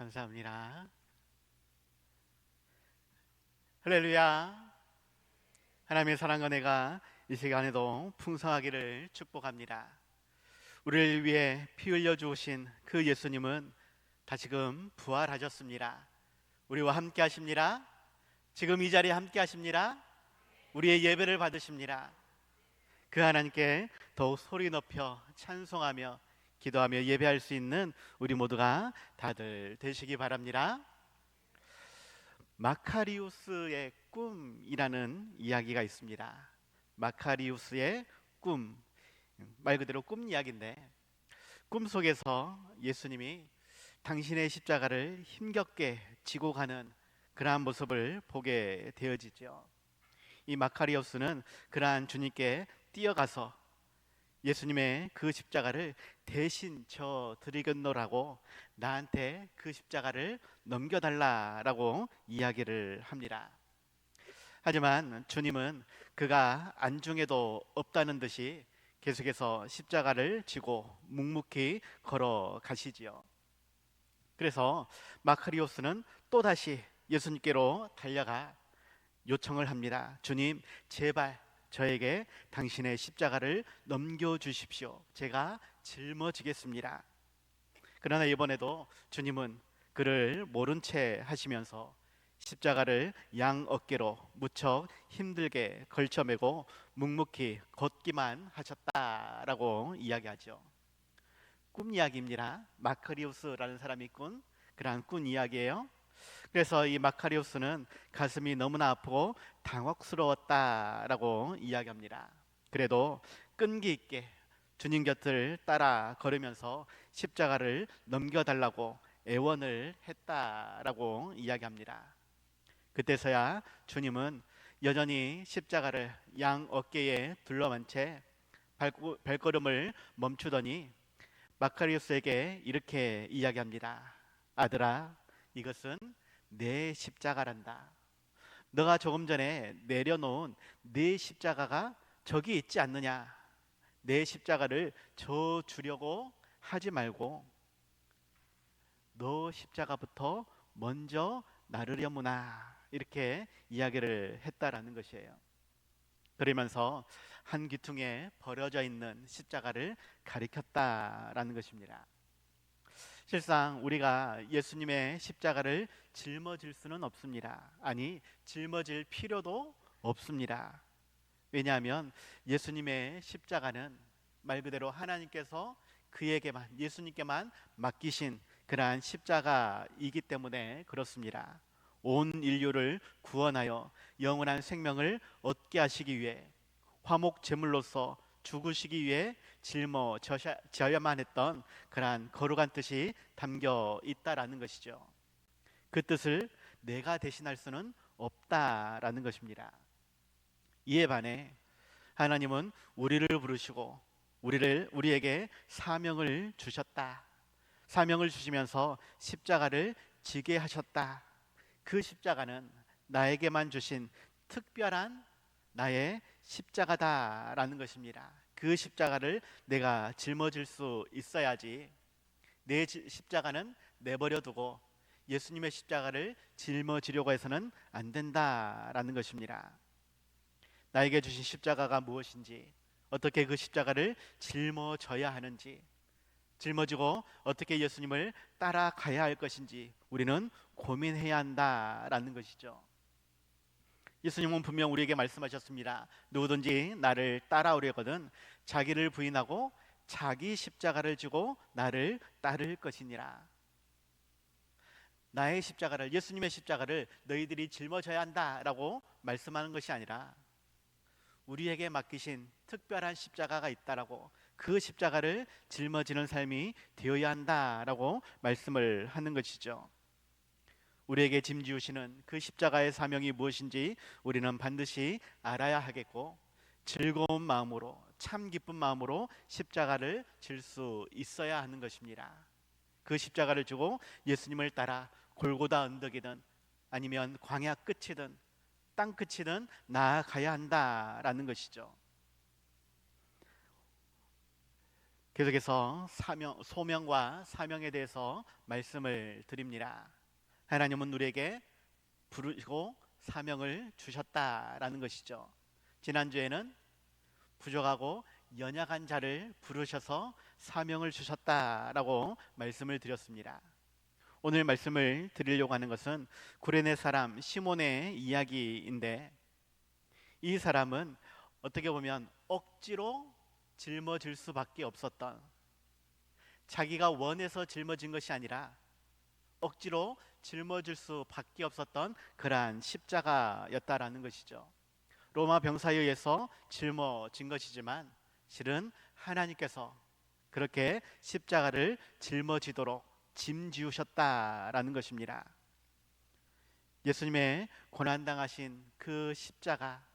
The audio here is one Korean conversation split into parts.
감사합니다. 할렐루야. 하나님의 사랑과 은혜가 이 시간에도 풍성하기를 축복합니다. 우리를 위해 피 흘려 주신 그 예수님은 다시금 부활하셨습니다. 우리와 함께 하십니다. 지금 이 자리에 함께 하십니다. 우리의 예배를 받으십니다. 그 하나님께 더욱 소리 높여 찬송하며 기도하며 예배할 수 있는 우리 모두가 다들 되시기 바랍니다. 마카리우스의 꿈이라는 이야기가 있습니다. 마카리우스의 꿈, 말 그대로 꿈 이야기인데, 꿈 속에서 예수님이 당신의 십자가를 힘겹게 지고 가는 그러한 모습을 보게 되어지죠. 이 마카리우스는 그러한 주님께 뛰어가서 예수님의 그 십자가를 대신 저 드리겠노라고 나한테 그 십자가를 넘겨달라라고 이야기를 합니다. 하지만 주님은 그가 안중에도 없다는 듯이 계속해서 십자가를 지고 묵묵히 걸어가시지요. 그래서 마카리오스는 또다시 예수님께로 달려가 요청을 합니다. 주님, 제발 저에게 당신의 십자가를 넘겨주십시오. 제가 짊어지겠습니다. 그러나 이번에도 주님은 그를 모른 채 하시면서 십자가를 양 어깨로 무척 힘들게 걸쳐매고 묵묵히 걷기만 하셨다라고 이야기하죠. 꿈 이야기입니다. 마카리우스라는 사람이 꾼 그러한 꿈 이야기예요. 그래서 이 마카리우스는 가슴이 너무나 아프고 당혹스러웠다라고 이야기합니다. 그래도 끈기 있게 주님 곁을 따라 걸으면서 십자가를 넘겨달라고 애원을 했다라고 이야기합니다. 그때서야 주님은 여전히 십자가를 양 어깨에 둘러만 채 발걸음을 멈추더니 마카리우스에게 이렇게 이야기합니다. 아들아, 이것은 내 십자가란다. 너가 조금 전에 내려놓은 내 십자가가 저기 있지 않느냐. 내 십자가를 저 주려고 하지 말고 너 십자가부터 먼저 나르려무나, 이렇게 이야기를 했다라는 것이에요. 그러면서 한 귀퉁이에 버려져 있는 십자가를 가리켰다라는 것입니다. 실상 우리가 예수님의 십자가를 짊어질 수는 없습니다. 아니, 짊어질 필요도 없습니다. 왜냐하면 예수님의 십자가는 말 그대로 하나님께서 그에게만, 예수님께만 맡기신 그러한 십자가이기 때문에 그렇습니다. 온 인류를 구원하여 영원한 생명을 얻게 하시기 위해 화목 제물로서 죽으시기 위해 짊어져야만 했던 그러한 거룩한 뜻이 담겨 있다라는 것이죠. 그 뜻을 내가 대신할 수는 없다라는 것입니다. 이에 반해 하나님은 우리를 부르시고 우리에게 사명을 주셨다. 사명을 주시면서 십자가를 지게 하셨다. 그 십자가는 나에게만 주신 특별한 나의 십자가다라는 것입니다. 그 십자가를 내가 짊어질 수 있어야지 내 십자가는 내버려 두고 예수님의 십자가를 짊어지려고 해서는 안 된다라는 것입니다. 나에게 주신 십자가가 무엇인지, 어떻게 그 십자가를 짊어져야 하는지, 짊어지고 어떻게 예수님을 따라가야 할 것인지 우리는 고민해야 한다라는 것이죠. 예수님은 분명 우리에게 말씀하셨습니다. 누구든지 나를 따라오려거든 자기를 부인하고 자기 십자가를 지고 나를 따를 것이니라. 나의 십자가를, 예수님의 십자가를 너희들이 짊어져야 한다라고 말씀하는 것이 아니라 우리에게 맡기신 특별한 십자가가 있다라고, 그 십자가를 짊어지는 삶이 되어야 한다라고 말씀을 하는 것이죠. 우리에게 짐지우시는 그 십자가의 사명이 무엇인지 우리는 반드시 알아야 하겠고, 즐거운 마음으로, 참 기쁜 마음으로 십자가를 질 수 있어야 하는 것입니다. 그 십자가를 지고 예수님을 따라 골고다 언덕이든 아니면 광야 끝이든 땅 끝이든 나아가야 한다라는 것이죠. 계속해서 소명과 사명에 대해서 말씀을 드립니다. 하나님은 우리에게 부르시고 사명을 주셨다라는 것이죠. 지난주에는 부족하고 연약한 자를 부르셔서 사명을 주셨다라고 말씀을 드렸습니다. 오늘 말씀을 드리려고 하는 것은 구레네 사람 시몬의 이야기인데, 이 사람은 어떻게 보면 억지로 짊어질 수밖에 없었던, 자기가 원해서 짊어진 것이 아니라 억지로 짊어질 수밖에 없었던 그러한 십자가였다라는 것이죠. 로마 병사에 의해서 짊어진 것이지만 실은 하나님께서 그렇게 십자가를 짊어지도록 짐지우셨다라는 것입니다. 예수님의 고난당하신 그 십자가,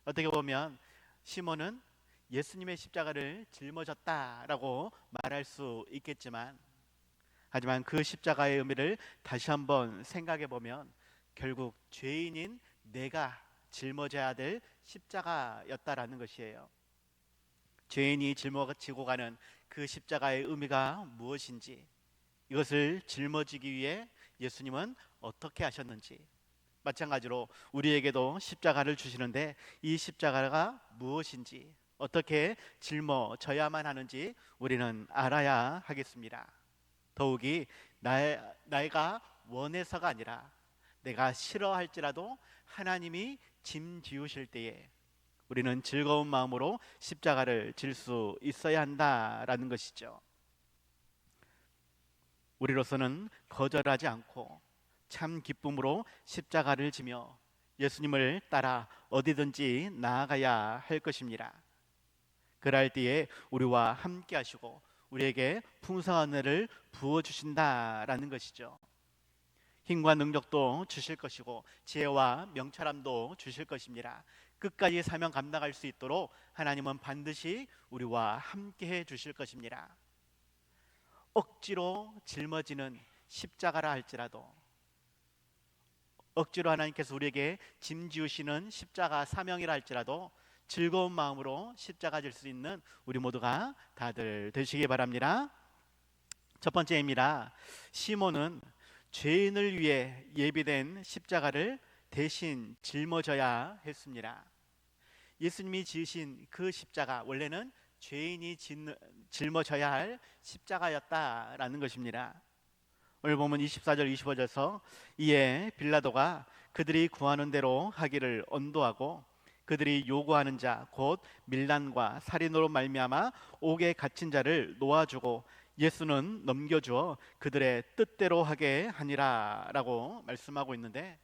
어떻게 보면 시몬은 예수님의 십자가를 짊어졌다라고 말할 수 있겠지만, 하지만 그 십자가의 의미를 다시 한번 생각해 보면 결국 죄인인 내가 짊어져야 될 십자가였다라는 것이에요. 죄인이 짊어지고 가는 그 십자가의 의미가 무엇인지, 이것을 짊어지기 위해 예수님은 어떻게 하셨는지, 마찬가지로 우리에게도 십자가를 주시는데 이 십자가가 무엇인지, 어떻게 짊어져야만 하는지 우리는 알아야 하겠습니다. 더욱이 내가 원해서가 아니라 내가 싫어할지라도 하나님이 짐지우실 때에 우리는 즐거운 마음으로 십자가를 질 수 있어야 한다라는 것이죠. 우리로서는 거절하지 않고 참 기쁨으로 십자가를 지며 예수님을 따라 어디든지 나아가야 할 것입니다. 그럴 때에 우리와 함께 하시고 우리에게 풍성한 은혜를 부어주신다라는 것이죠. 힘과 능력도 주실 것이고 지혜와 명철함도 주실 것입니다. 끝까지 사명 감당할 수 있도록 하나님은 반드시 우리와 함께 해 주실 것입니다. 억지로 짊어지는 십자가라 할지라도, 억지로 하나님께서 우리에게 짐지우시는 십자가 사명이라 할지라도 즐거운 마음으로 십자가 질 수 있는 우리 모두가 다들 되시기 바랍니다. 첫 번째입니다. 시몬은 죄인을 위해 예비된 십자가를 대신 짊어져야 했습니다. 예수님이 지으신 그 십자가, 원래는 죄인이 짊어져야 할 십자가였다라는 것입니다. 오늘 보면 24절 25절에서 이에 빌라도가 그들이 구하는 대로 하기를 언도하고 그들이 요구하는 자 곧 밀란과 살인으로 말미암아 옥에 갇힌 자를 놓아주고 예수는 넘겨주어 그들의 뜻대로 하게 하니라 라고 말씀하고 있는데,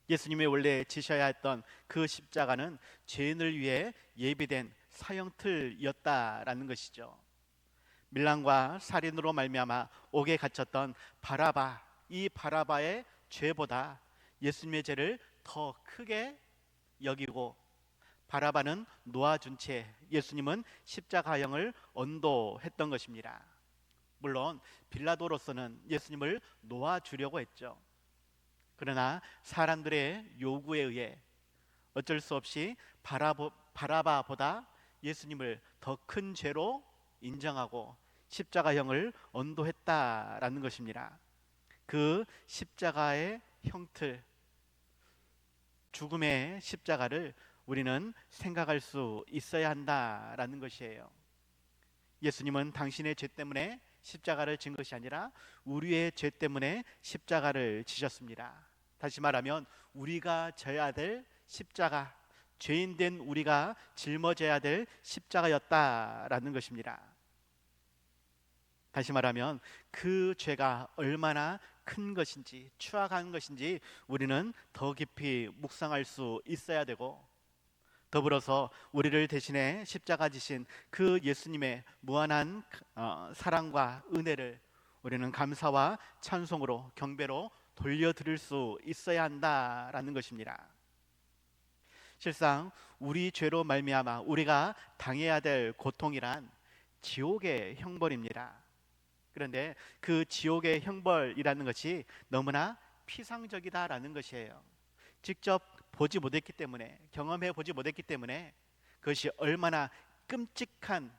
예수님이 원래 지셔야 했던 그 십자가는 죄인을 위해 예비된 사형틀이었다라는 것이죠. 밀란과 살인으로 말미암아 옥에 갇혔던 바라바, 이 바라바의 죄보다 예수님의 죄를 더 크게 여기고 바라바는 놓아준 채 예수님은 십자가형을 언도했던 것입니다. 물론 빌라도로서는 예수님을 놓아주려고 했죠. 그러나 사람들의 요구에 의해 어쩔 수 없이 바라바보다 예수님을 더 큰 죄로 인정하고 십자가형을 언도했다라는 것입니다. 그 십자가의 형틀, 죽음의 십자가를 우리는 생각할 수 있어야 한다라는 것이에요. 예수님은 당신의 죄 때문에 십자가를 진 것이 아니라 우리의 죄 때문에 십자가를 지셨습니다. 다시 말하면 우리가 져야 될 십자가, 죄인된 우리가 짊어져야 될 십자가였다라는 것입니다. 다시 말하면 그 죄가 얼마나 큰 것인지, 추악한 것인지 우리는 더 깊이 묵상할 수 있어야 되고, 더불어서 우리를 대신해 십자가 지신 그 예수님의 무한한 사랑과 은혜를 우리는 감사와 찬송으로, 경배로 돌려드릴 수 있어야 한다라는 것입니다. 실상 우리 죄로 말미암아 우리가 당해야 될 고통이란 지옥의 형벌입니다. 그런데 그 지옥의 형벌이라는 것이 너무나 피상적이다라는 것이에요. 직접 보지 못했기 때문에, 경험해 보지 못했기 때문에 그것이 얼마나 끔찍한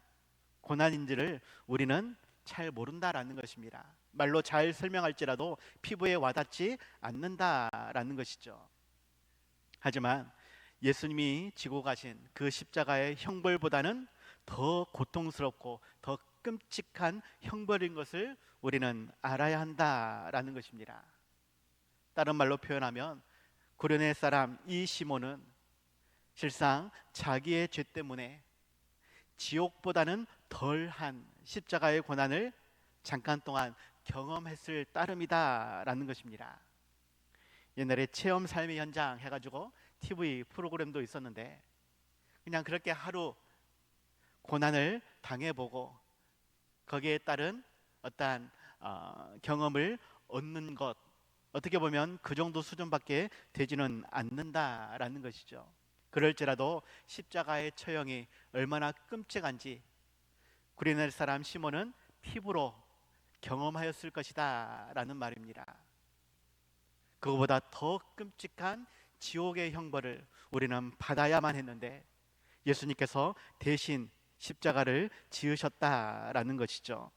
고난인지를 우리는 잘 모른다라는 것입니다. 말로 잘 설명할지라도 피부에 와닿지 않는다라는 것이죠. 하지만 예수님이 지고 가신 그 십자가의 형벌보다는 더 고통스럽고 더 끔찍한 형벌인 것을 우리는 알아야 한다라는 것입니다. 다른 말로 표현하면 구레네 사람 이 시몬은 실상 자기의 죄 때문에 지옥보다는 덜한 십자가의 고난을 잠깐 동안 경험했을 따름이다라는 것입니다. 옛날에 체험 삶의 현장 해가지고 TV 프로그램도 있었는데 그냥 그렇게 하루 고난을 당해보고 거기에 따른 어떠한 경험을 얻는 것, 어떻게 보면 그 정도 수준밖에 되지는 않는다라는 것이죠. 그럴지라도 십자가의 처형이 얼마나 끔찍한지 구레네 사람 시몬은 피부로 경험하였을 것이다 라는 말입니다. 그거보다 더 끔찍한 지옥의 형벌을 우리는 받아야만 했는데 예수님께서 대신 십자가를 지으셨다라는 것이죠.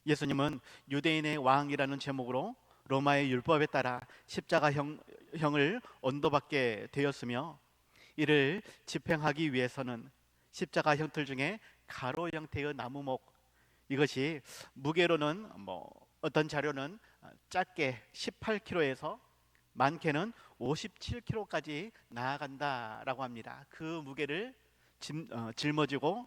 예수님은 유대인의 왕이라는 제목으로 로마의 율법에 따라 십자가형을 언도받게 되었으며 이를 집행하기 위해서는 십자가 형틀 중에 가로 형태의 나무목, 이것이 무게로는 어떤 자료는 짧게 18kg에서 많게는 57kg까지 나아간다라고 합니다. 그 무게를 짊어지고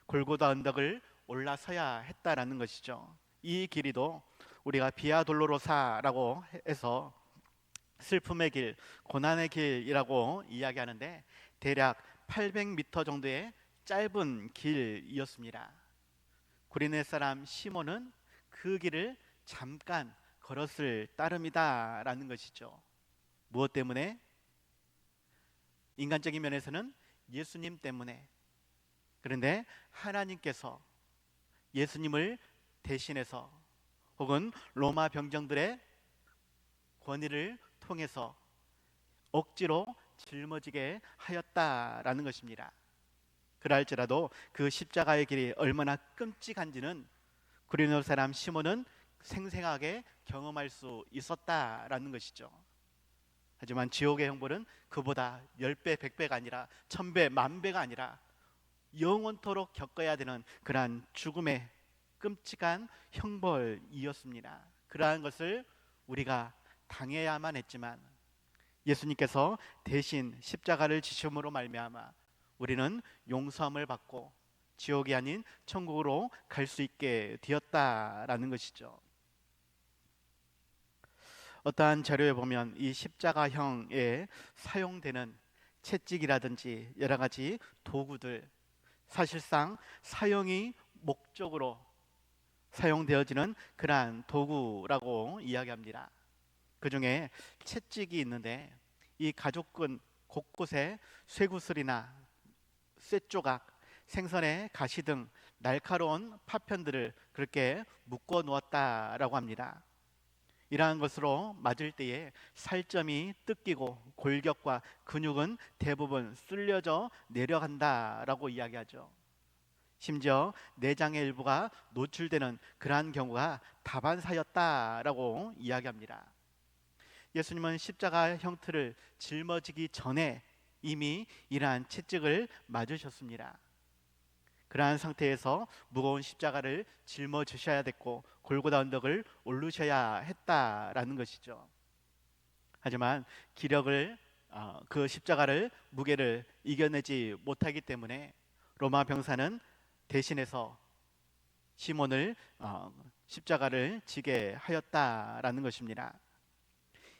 골고다 언덕을 올라서야 했다라는 것이죠. 이 길이도 우리가 비아 돌로로사라고 해서 슬픔의 길, 고난의 길이라고 이야기하는데 대략 800m 정도의 짧은 길이었습니다. 구레네 사람 시몬은 그 길을 잠깐 걸었을 따름이다라는 것이죠. 무엇 때문에? 인간적인 면에서는 예수님 때문에. 그런데 하나님께서 예수님을 대신해서 혹은 로마 병정들의 권위를 통해서 억지로 짊어지게 하였다라는 것입니다. 그럴지라도 그 십자가의 길이 얼마나 끔찍한지는 구레네 사람 시몬은 생생하게 경험할 수 있었다라는 것이죠. 하지만 지옥의 형벌은 그보다 10배, 100배가 아니라 1000배, 10,000배가 아니라 영원토록 겪어야 되는 그러한 죽음의 끔찍한 형벌이었습니다. 그러한 것을 우리가 당해야만 했지만 예수님께서 대신 십자가를 지심으로 말미암아 우리는 용서함을 받고 지옥이 아닌 천국으로 갈 수 있게 되었다라는 것이죠. 어떠한 자료에 보면 이 십자가형에 사용되는 채찍이라든지 여러 가지 도구들, 사실상 사형이 목적으로 사용되어지는 그러한 도구라고 이야기합니다. 그 중에 채찍이 있는데 이 가죽끈 곳곳에 쇠구슬이나 쇠조각, 생선의 가시 등 날카로운 파편들을 그렇게 묶어 놓았다라고 합니다. 이러한 것으로 맞을 때에 살점이 뜯기고 골격과 근육은 대부분 쓸려져 내려간다라고 이야기하죠. 심지어 내장의 일부가 노출되는 그러한 경우가 다반사였다라고 이야기합니다. 예수님은 십자가 형틀을 짊어지기 전에 이미 이러한 채찍을 맞으셨습니다. 그러한 상태에서 무거운 십자가를 짊어지셔야 됐고 골고다 언덕을 오르셔야 했다라는 것이죠. 하지만 기력을 그 십자가를 무게를 이겨내지 못하기 때문에 로마 병사는 대신해서 시몬을 십자가를 지게 하였다라는 것입니다.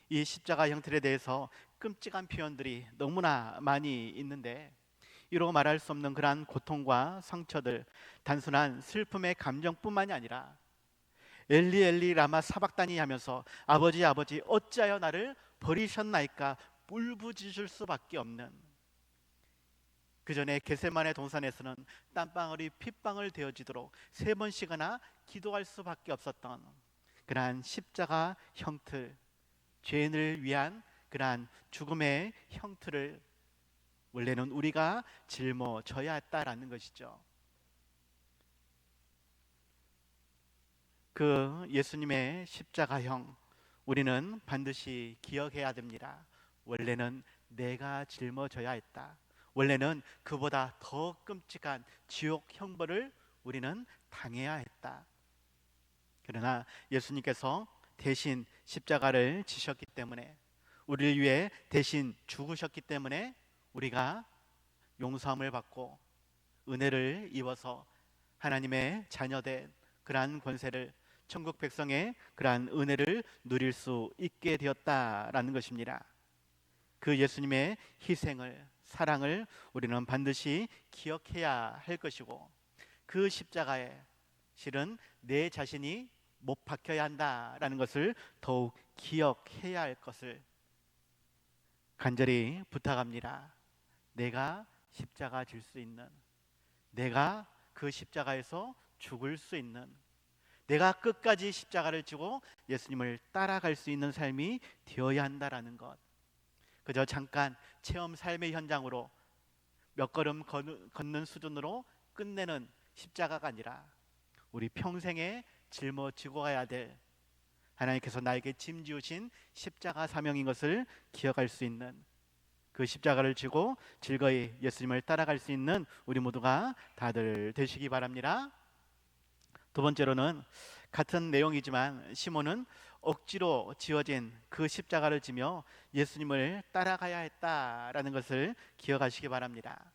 이 십자가 형틀에 대해서 끔찍한 표현들이 너무나 많이 있는데 이로 말할 수 없는 그러한 고통과 상처들, 단순한 슬픔의 감정뿐만이 아니라 엘리 엘리 라마 사박다니 하면서 아버지 아버지 어찌하여 나를 버리셨나이까 울부짖을 수밖에 없는, 그 전에 겟세마네 동산에서는 땀방울이 핏방울 되어지도록 3번씩이나 기도할 수밖에 없었던 그러한 십자가 형틀, 죄인을 위한 그러한 죽음의 형틀을 원래는 우리가 짊어져야 했다라는 것이죠. 그 예수님의 십자가형 우리는 반드시 기억해야 됩니다. 원래는 내가 짊어져야 했다. 원래는 그보다 더 끔찍한 지옥 형벌을 우리는 당해야 했다. 그러나 예수님께서 대신 십자가를 지셨기 때문에, 우리를 위해 대신 죽으셨기 때문에 우리가 용서함을 받고 은혜를 입어서 하나님의 자녀된 그러한 권세를, 천국 백성의 그러한 은혜를 누릴 수 있게 되었다라는 것입니다. 그 예수님의 희생을, 사랑을 우리는 반드시 기억해야 할 것이고, 그 십자가에 실은 내 자신이 못 박혀야 한다라는 것을 더욱 기억해야 할 것을 간절히 부탁합니다. 내가 십자가 질 수 있는, 내가 그 십자가에서 죽을 수 있는, 내가 끝까지 십자가를 지고 예수님을 따라갈 수 있는 삶이 되어야 한다라는 것. 그저 잠깐 체험 삶의 현장으로 몇 걸음 걷는 수준으로 끝내는 십자가가 아니라 우리 평생에 짊어지고 가야 될, 하나님께서 나에게 짐지우신 십자가 사명인 것을 기억할 수 있는, 그 십자가를 지고 즐거이 예수님을 따라갈 수 있는 우리 모두가 다들 되시기 바랍니다. 두 번째로는 같은 내용이지만 시몬은 억지로 지어진 그 십자가를 지며 예수님을 따라가야 했다라는 것을 기억하시기 바랍니다.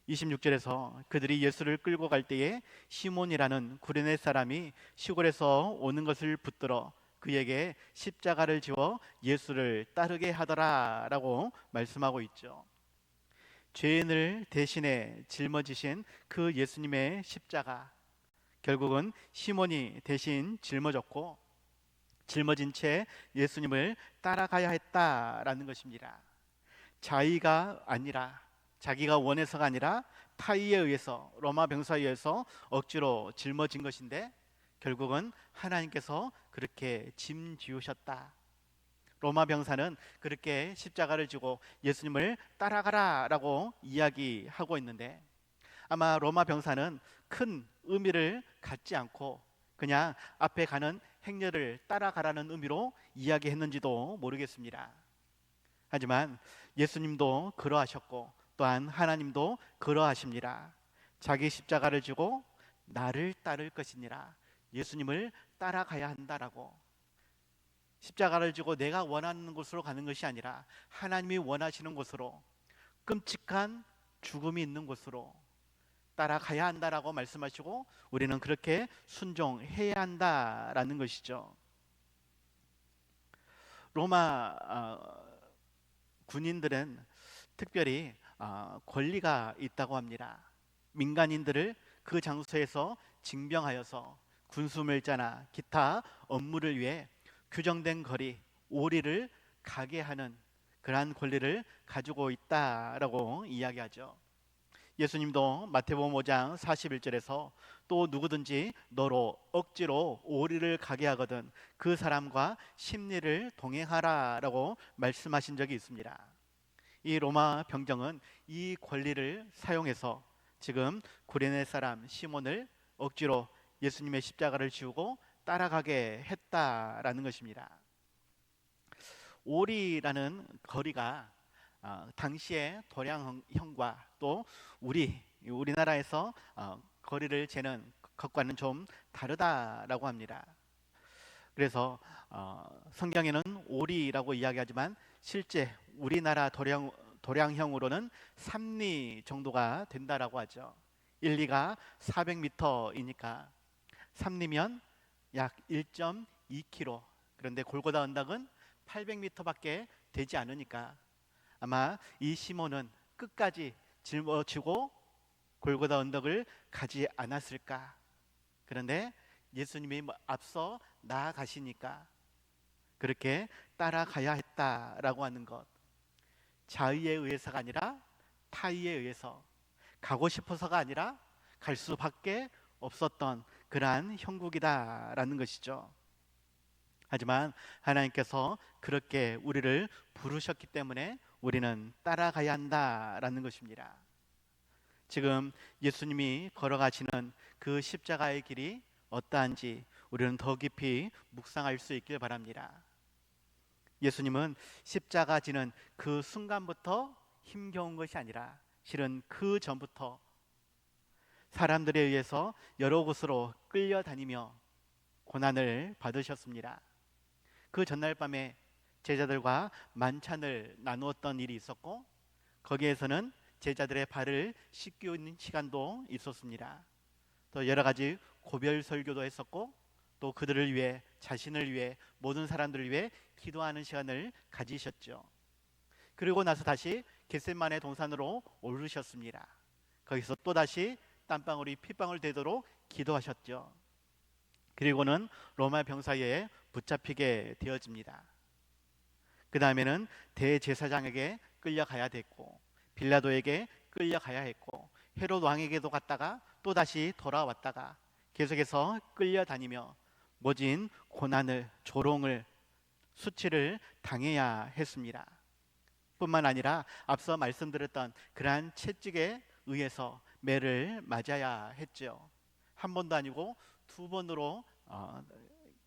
26절에서 그들이 예수를 끌고 갈 때에 시몬이라는 구레네 사람이 시골에서 오는 것을 붙들어 그에게 십자가를 지워 예수를 따르게 하더라라고 말씀하고 있죠. 죄인을 대신해 짊어지신 그 예수님의 십자가, 결국은 시몬이 대신 짊어졌고 짊어진 채 예수님을 따라가야 했다라는 것입니다. 자의가 아니라, 자기가 원해서가 아니라 타의에 의해서, 로마 병사에 의해서 억지로 짊어진 것인데 결국은 하나님께서 그렇게 짐지우셨다. 로마 병사는 그렇게 십자가를 지고 예수님을 따라가라라고 이야기하고 있는데, 아마 로마 병사는 큰 의미를 갖지 않고 그냥 앞에 가는 행렬을 따라가라는 의미로 이야기했는지도 모르겠습니다. 하지만 예수님도 그러하셨고 또한 하나님도 그러하십니다. 자기 십자가를 지고 나를 따를 것이니라, 예수님을 따라가야 한다라고. 십자가를 지고 내가 원하는 곳으로 가는 것이 아니라 하나님이 원하시는 곳으로, 끔찍한 죽음이 있는 곳으로 따라가야 한다라고 말씀하시고 우리는 그렇게 순종해야 한다라는 것이죠. 로마 군인들은 특별히 권리가 있다고 합니다. 민간인들을 그 장소에서 징병하여서 군수물자나 기타 업무를 위해 규정된 거리, 오리를 가게 하는 그러한 권리를 가지고 있다라고 이야기하죠. 예수님도 마태복음 5장 41절에서 또 누구든지 너로 억지로 오리를 가게 하거든 그 사람과 심리를 동행하라라고 말씀하신 적이 있습니다. 이 로마 병정은 이 권리를 사용해서 지금 구레네 사람 시몬을 억지로 예수님의 십자가를 지우고 따라가게 했다라는 것입니다. 오리라는 거리가 당시의 도량형과 또 우리나라에서 거리를 재는 것과는 좀 다르다라고 합니다. 그래서 성경에는 오리라고 이야기하지만 실제 우리나라 도량형으로는 3리 정도가 된다라고 하죠. 1리가 400m이니까 3리면 약 1.2km. 그런데 골고다 언덕은 800m밖에 되지 않으니까 아마 이 시몬은 끝까지 짊어지고 골고다 언덕을 가지 않았을까. 그런데 예수님이 앞서 나아가시니까 그렇게 따라가야 했다라고 하는 것. 자의에 의해서가 아니라 타의에 의해서, 가고 싶어서가 아니라 갈 수밖에 없었던 그러한 형국이다라는 것이죠. 하지만 하나님께서 그렇게 우리를 부르셨기 때문에 우리는 따라가야 한다라는 것입니다. 지금 예수님이 걸어가시는 그 십자가의 길이 어떠한지 우리는 더 깊이 묵상할 수 있길 바랍니다. 예수님은 십자가 지는 그 순간부터 힘겨운 것이 아니라 실은 그 전부터 사람들에 의해서 여러 곳으로 끌려다니며 고난을 받으셨습니다. 그 전날 밤에 제자들과 만찬을 나누었던 일이 있었고, 거기에서는 제자들의 발을 씻기는 시간도 있었습니다. 또 여러 가지 고별 설교도 했었고, 또 그들을 위해, 자신을 위해, 모든 사람들을 위해 기도하는 시간을 가지셨죠. 그리고 나서 다시 겟세마네 동산으로 오르셨습니다. 거기서 또다시 땀방울이 핏방울 되도록 기도하셨죠. 그리고는 로마 병사에 붙잡히게 되어집니다. 그 다음에는 대제사장에게 끌려가야 됐고, 빌라도에게 끌려가야 했고, 헤롯 왕에게도 갔다가 또다시 돌아왔다가 계속해서 끌려다니며 모진 고난을, 조롱을, 수치를 당해야 했습니다. 뿐만 아니라 앞서 말씀드렸던 그러한 채찍에 의해서 매를 맞아야 했죠. 한 번도 아니고 두 번으로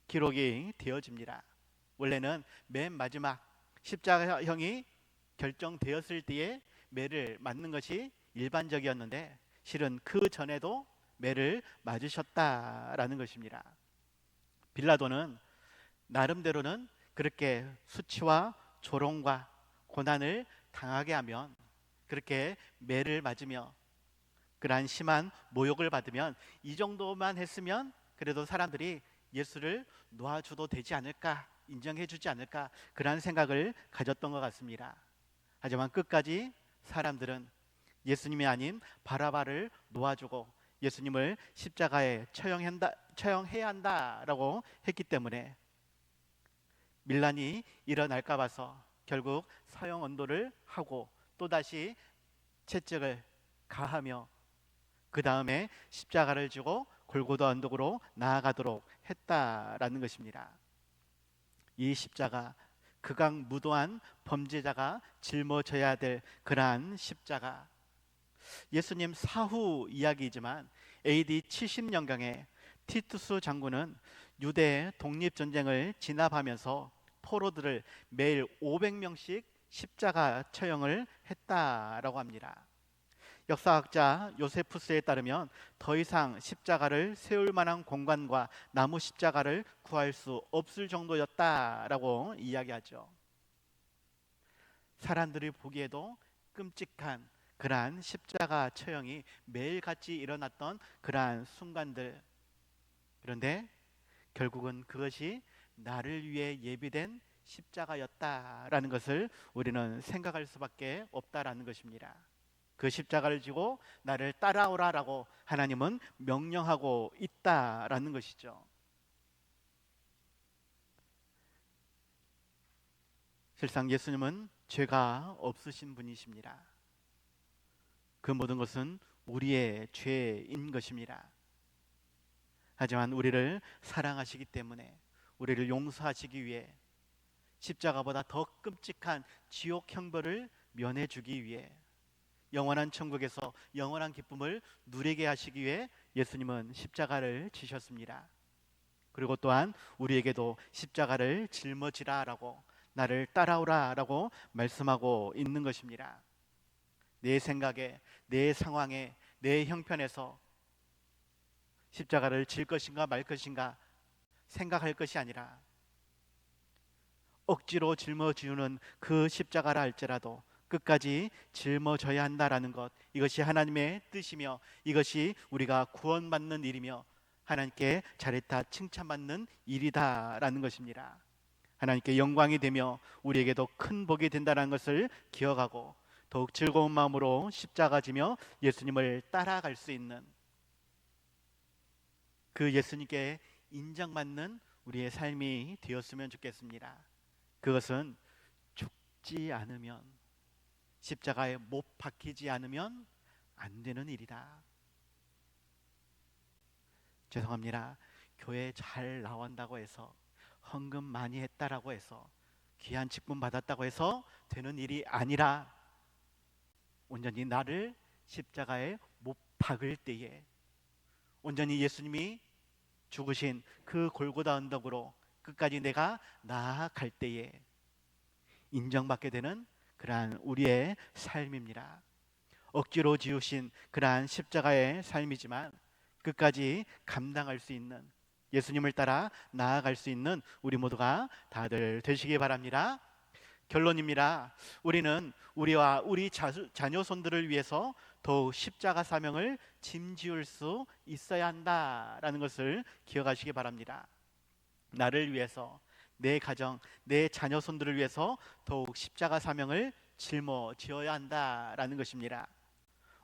기록이 되어집니다. 원래는 맨 마지막 십자가형이 결정되었을 때에 매를 맞는 것이 일반적이었는데, 실은 그 전에도 매를 맞으셨다라는 것입니다. 빌라도는 나름대로는 그렇게 수치와 조롱과 고난을 당하게 하면, 그렇게 매를 맞으며 그러한 심한 모욕을 받으면, 이 정도만 했으면 그래도 사람들이 예수를 놓아줘도 되지 않을까, 인정해 주지 않을까, 그러한 생각을 가졌던 것 같습니다. 하지만 끝까지 사람들은 예수님이 아닌 바라바를 놓아주고 예수님을 십자가에 처형해야 한다라고 했기 때문에 밀란이 일어날까 봐서 결국 사형 언도를 하고 또다시 채찍을 가하며 그 다음에 십자가를 지고 골고다 언덕으로 나아가도록 했다라는 것입니다. 이 십자가, 극악무도한 범죄자가 짊어져야 될 그러한 십자가, 예수님 사후 이야기이지만 AD 70년경에 티투스 장군은 유대 독립전쟁을 진압하면서 포로들을 매일 500명씩 십자가 처형을 했다라고 합니다. 역사학자 요세푸스에 따르면 더 이상 십자가를 세울 만한 공간과 나무 십자가를 구할 수 없을 정도였다라고 이야기하죠. 사람들이 보기에도 끔찍한 그러한 십자가 처형이 매일같이 일어났던 그러한 순간들, 그런데 결국은 그것이 나를 위해 예비된 십자가였다라는 것을 우리는 생각할 수밖에 없다라는 것입니다. 그 십자가를 지고 나를 따라오라라고 하나님은 명령하고 있다라는 것이죠. 실상 예수님은 죄가 없으신 분이십니다. 그 모든 것은 우리의 죄인 것입니다. 하지만 우리를 사랑하시기 때문에, 우리를 용서하시기 위해 십자가보다 더 끔찍한 지옥 형벌을 면해 주기 위해, 영원한 천국에서 영원한 기쁨을 누리게 하시기 위해 예수님은 십자가를 지셨습니다. 그리고 또한 우리에게도 십자가를 짊어지라라고, 나를 따라오라라고 말씀하고 있는 것입니다. 내 생각에, 내 상황에, 내 형편에서 십자가를 질 것인가 말 것인가 생각할 것이 아니라 억지로 짊어지는 그 십자가라 할지라도 끝까지 짊어져야 한다라는 것, 이것이 하나님의 뜻이며 이것이 우리가 구원받는 일이며 하나님께 잘했다 칭찬받는 일이다라는 것입니다. 하나님께 영광이 되며 우리에게도 큰 복이 된다는 것을 기억하고 더욱 즐거운 마음으로 십자가 지며 예수님을 따라갈 수 있는, 그 예수님께 인정받는 우리의 삶이 되었으면 좋겠습니다. 그것은 죽지 않으면, 십자가에 못 박히지 않으면 안 되는 일이다. 죄송합니다. 교회 잘 나온다고 해서, 헌금 많이 했다라고 해서, 귀한 직분 받았다고 해서 되는 일이 아니라, 온전히 나를 십자가에 못 박을 때에, 온전히 예수님이 죽으신 그 골고다 언덕으로 끝까지 내가 나아갈 때에 인정받게 되는 그러한 우리의 삶입니다. 억지로 지으신 그러한 십자가의 삶이지만 끝까지 감당할 수 있는, 예수님을 따라 나아갈 수 있는 우리 모두가 다들 되시기 바랍니다. 결론입니다. 우리는 우리와 우리 자녀손들을 위해서 더욱 십자가 사명을 짐지을 수 있어야 한다라는 것을 기억하시기 바랍니다. 나를 위해서, 내 가정, 내 자녀손들을 위해서 더욱 십자가 사명을 짊어지어야 한다라는 것입니다.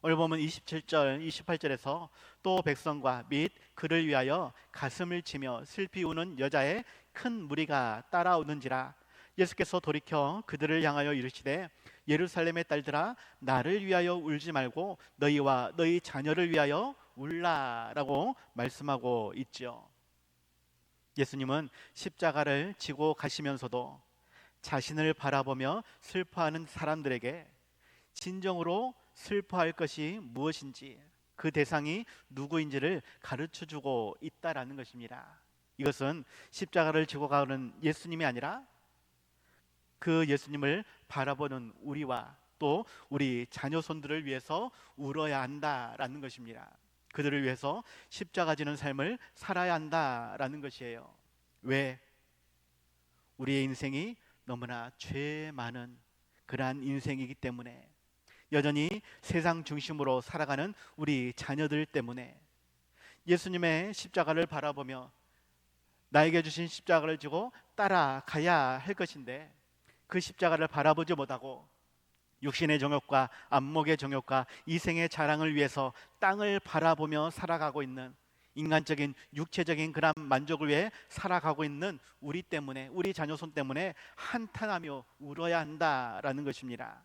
오늘 보면 27절, 28절에서 또 백성과 및 그를 위하여 가슴을 치며 슬피 우는 여자의 큰 무리가 따라오는지라. 예수께서 돌이켜 그들을 향하여 이르시되 예루살렘의 딸들아 나를 위하여 울지 말고 너희와 너희 자녀를 위하여 울라라고 말씀하고 있죠. 예수님은 십자가를 지고 가시면서도 자신을 바라보며 슬퍼하는 사람들에게 진정으로 슬퍼할 것이 무엇인지, 그 대상이 누구인지를 가르쳐주고 있다라는 것입니다. 이것은 십자가를 지고 가는 예수님이 아니라 그 예수님을 바라보는 우리와 또 우리 자녀손들을 위해서 울어야 한다라는 것입니다. 그들을 위해서 십자가 지는 삶을 살아야 한다라는 것이에요. 왜? 우리의 인생이 너무나 죄 많은 그러한 인생이기 때문에, 여전히 세상 중심으로 살아가는 우리 자녀들 때문에 예수님의 십자가를 바라보며 나에게 주신 십자가를 지고 따라가야 할 것인데, 그 십자가를 바라보지 못하고 육신의 정욕과 안목의 정욕과 이생의 자랑을 위해서 땅을 바라보며 살아가고 있는, 인간적인 육체적인 그런 만족을 위해 살아가고 있는 우리 때문에, 우리 자녀손 때문에 한탄하며 울어야 한다라는 것입니다.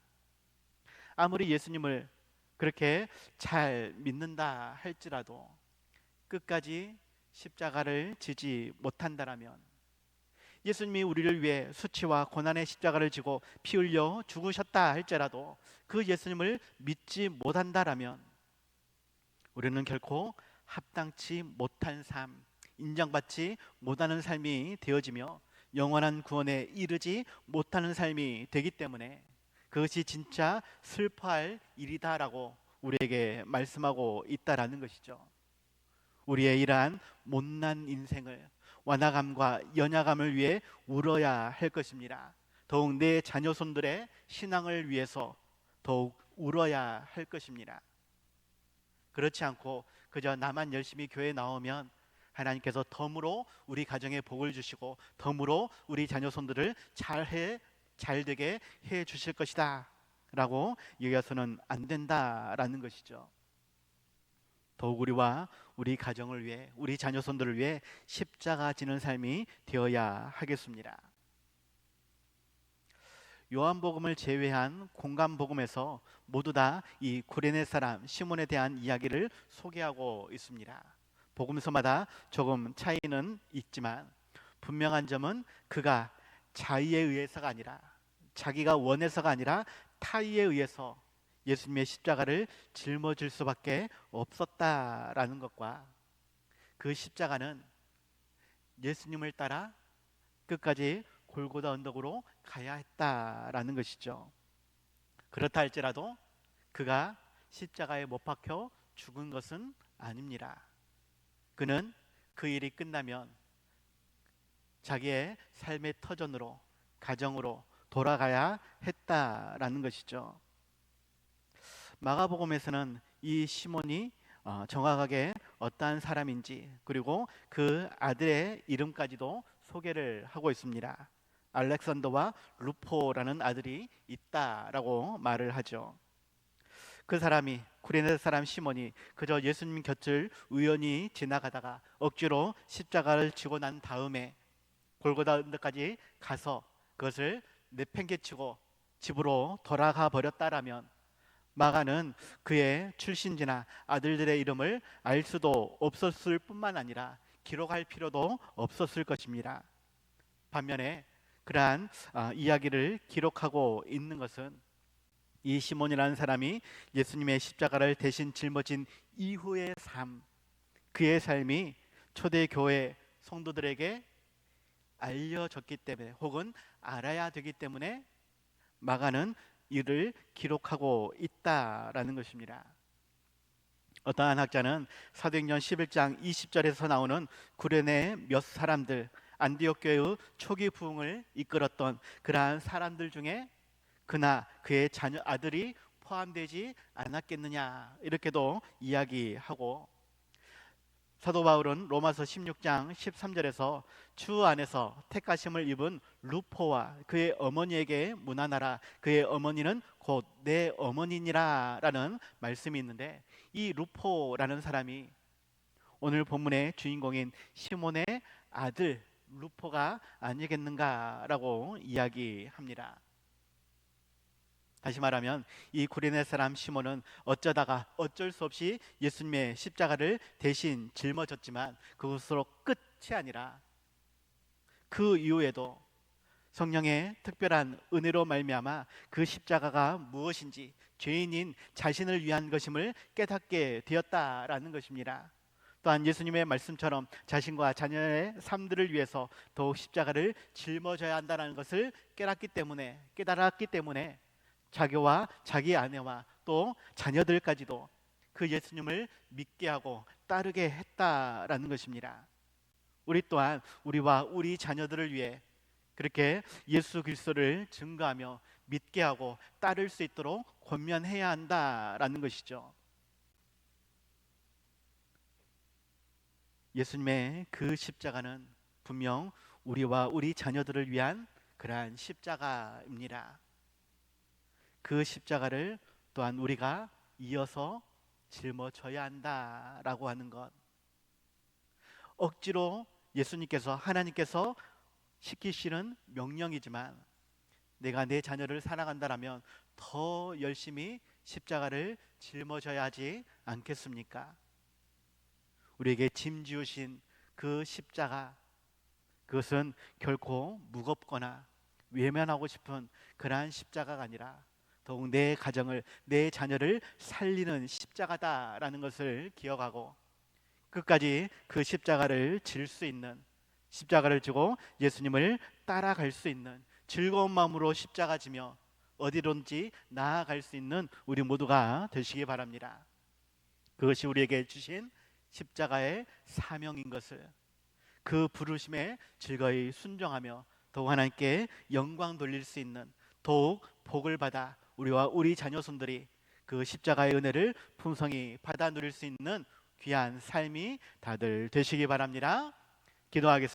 아무리 예수님을 그렇게 잘 믿는다 할지라도 끝까지 십자가를 지지 못한다라면, 예수님이 우리를 위해 수치와 고난의 십자가를 지고 피 흘려 죽으셨다 할지라도 그 예수님을 믿지 못한다라면 우리는 결코 합당치 못한 삶, 인정받지 못하는 삶이 되어지며 영원한 구원에 이르지 못하는 삶이 되기 때문에 그것이 진짜 슬퍼할 일이다라고 우리에게 말씀하고 있다라는 것이죠. 우리의 이러한 못난 인생을 완화감과 연약함을 위해 울어야 할 것입니다. 더욱 내 자녀손들의 신앙을 위해서 더욱 울어야 할 것입니다. 그렇지 않고 그저 나만 열심히 교회에 나오면 하나님께서 덤으로 우리 가정에 복을 주시고 덤으로 우리 자녀손들을 잘 되게 해 주실 것이다 라고 얘기해서는 안 된다라는 것이죠. 더욱 우리와 우리 가정을 위해, 우리 자녀손들을 위해 십자가 지는 삶이 되어야 하겠습니다. 요한복음을 제외한 공간복음에서 모두 다 이 구레네 사람 시몬에 대한 이야기를 소개하고 있습니다. 복음서마다 조금 차이는 있지만 분명한 점은 그가 자의에 의해서가 아니라, 자기가 원해서가 아니라 타의에 의해서 예수님의 십자가를 짊어질 수밖에 없었다라는 것과, 그 십자가는 예수님을 따라 끝까지 골고다 언덕으로 가야 했다라는 것이죠. 그렇다 할지라도 그가 십자가에 못 박혀 죽은 것은 아닙니다. 그는 그 일이 끝나면 자기의 삶의 터전으로, 가정으로 돌아가야 했다라는 것이죠. 마가복음에서는 이 시몬이 정확하게 어떠한 사람인지, 그리고 그 아들의 이름까지도 소개를 하고 있습니다. 알렉산더와 루포라는 아들이 있다라고 말을 하죠. 그 사람이, 구레네 사람 시몬이 그저 예수님 곁을 우연히 지나가다가 억지로 십자가를 지고 난 다음에 골고다 언덕까지 가서 그것을 내팽개치고 집으로 돌아가 버렸다라면, 마가는 그의 출신지나 아들들의 이름을 알 수도 없었을 뿐만 아니라 기록할 필요도 없었을 것입니다. 반면에 그러한 이야기를 기록하고 있는 것은 이 시몬이라는 사람이 예수님의 십자가를 대신 짊어진 이후의 삶, 그의 삶이 초대교회 성도들에게 알려졌기 때문에, 혹은 알아야 되기 때문에 마가는 이를 기록하고 있다라는 것입니다. 어떠한 학자는 사도행전 11장 20절에서 나오는 구레네 몇 사람들, 안디옥 교회의 초기 부흥을 이끌었던 그러한 사람들 중에 그나 그의 자녀 아들이 포함되지 않았겠느냐, 이렇게도 이야기하고, 사도 바울은 로마서 16장 13절에서 주 안에서 택하심을 입은 루포와 그의 어머니에게 문안하라, 그의 어머니는 곧 내 어머니니라 라는 말씀이 있는데, 이 루포라는 사람이 오늘 본문의 주인공인 시몬의 아들 루포가 아니겠는가라고 이야기합니다. 다시 말하면 이 구레네 사람 시몬은 어쩌다가 어쩔 수 없이 예수님의 십자가를 대신 짊어졌지만, 그것으로 끝이 아니라 그 이후에도 성령의 특별한 은혜로 말미암아 그 십자가가 무엇인지, 죄인인 자신을 위한 것임을 깨닫게 되었다라는 것입니다. 또한 예수님의 말씀처럼 자신과 자녀의 삶들을 위해서 더욱 십자가를 짊어져야 한다는 것을 깨달았기 때문에 자기와 자기 아내와 또 자녀들까지도 그 예수님을 믿게 하고 따르게 했다라는 것입니다. 우리 또한 우리와 우리 자녀들을 위해 그렇게 예수 그리스도를 증거하며 믿게 하고 따를 수 있도록 권면해야 한다라는 것이죠. 예수님의 그 십자가는 분명 우리와 우리 자녀들을 위한 그러한 십자가입니다. 그 십자가를 또한 우리가 이어서 짊어져야 한다라고 하는 것, 억지로 하나님께서 시키시는 명령이지만 내가 내 자녀를 사랑한다라면 더 열심히 십자가를 짊어져야 하지 않겠습니까? 우리에게 짐지우신 그 십자가, 그것은 결코 무겁거나 외면하고 싶은 그러한 십자가가 아니라 더욱 내 가정을, 내 자녀를 살리는 십자가다라는 것을 기억하고 끝까지 그 십자가를 질 수 있는, 십자가를 지고 예수님을 따라갈 수 있는 즐거운 마음으로 십자가 지며 어디론지 나아갈 수 있는 우리 모두가 되시기 바랍니다. 그것이 우리에게 주신 십자가의 사명인 것을, 그 부르심에 즐거이 순종하며 더욱 하나님께 영광 돌릴 수 있는, 더욱 복을 받아 우리와 우리 자녀손들이 그 십자가의 은혜를 풍성히 받아 누릴 수 있는 귀한 삶이 다들 되시기 바랍니다. 기도하겠습니다.